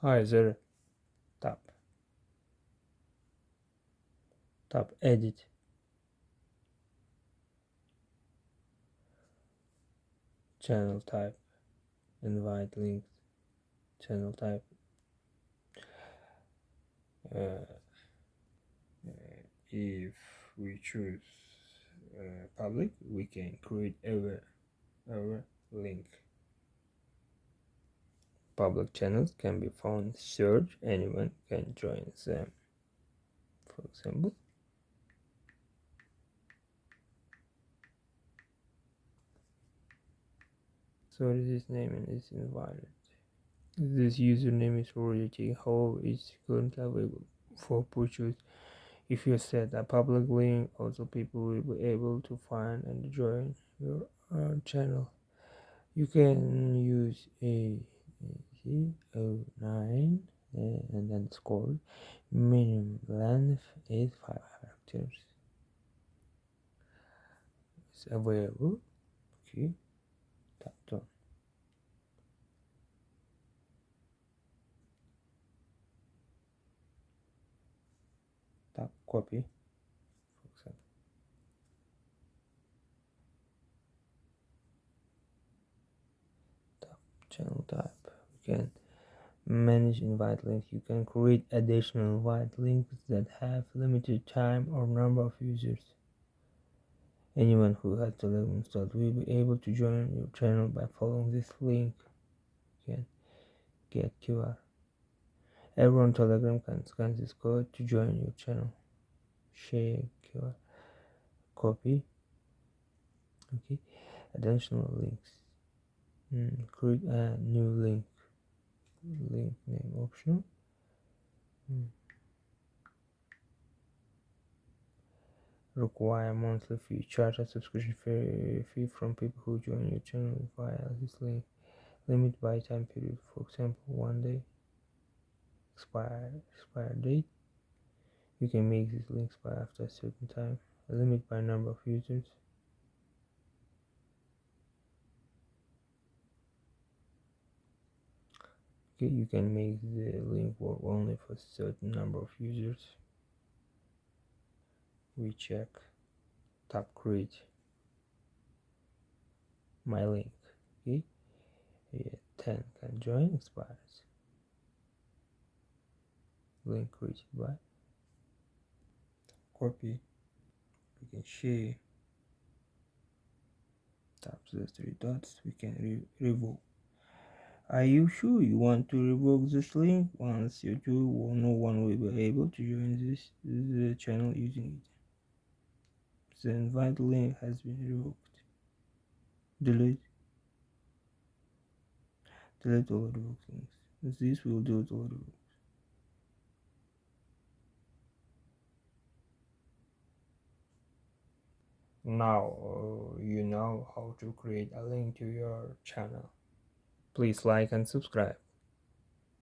Hi there. Tap. Tap edit. Channel type. Invite links. Channel type. Uh, if we choose public, we can create our link. Public channels can be found search. Anyone can join them. For example, sorry, this name is invalid. This username is already taken, however, it's currently available for purchase. If you set a public link, also people will be able to find and join your channel. You can use a 09 and then score. Minimum length is 5 characters. It's available. Okay, tap done. Tap copy, for example. Tap channel type. You can manage invite links. You can create additional invite links that have limited time or number of users. Anyone who has Telegram installed will be able to join your channel by following this link. You can get QR. Everyone on Telegram can scan this code to join your channel. Share QR. Copy. Okay. Additional links. Create a new link. Link name optional. Require monthly fee. Charge a subscription fee from people who join your channel via this link. Limit by time period. For example, 1 day. Expire date. You can make these links by after a certain time. A limit by number of users. Okay, you can make the link work only for a certain number of users. We check. Tap create my link. Okay, 10 can join. Expires. Link created by. Copy. We can share. Tap the 3 dots. We can revoke. Are you sure you want to revoke this link? Once you do, no one will be able to join the channel using it. The invite link has been revoked. Delete all revoked links. This will delete all revoked. Now you know how to create a link to your channel. Please like and subscribe.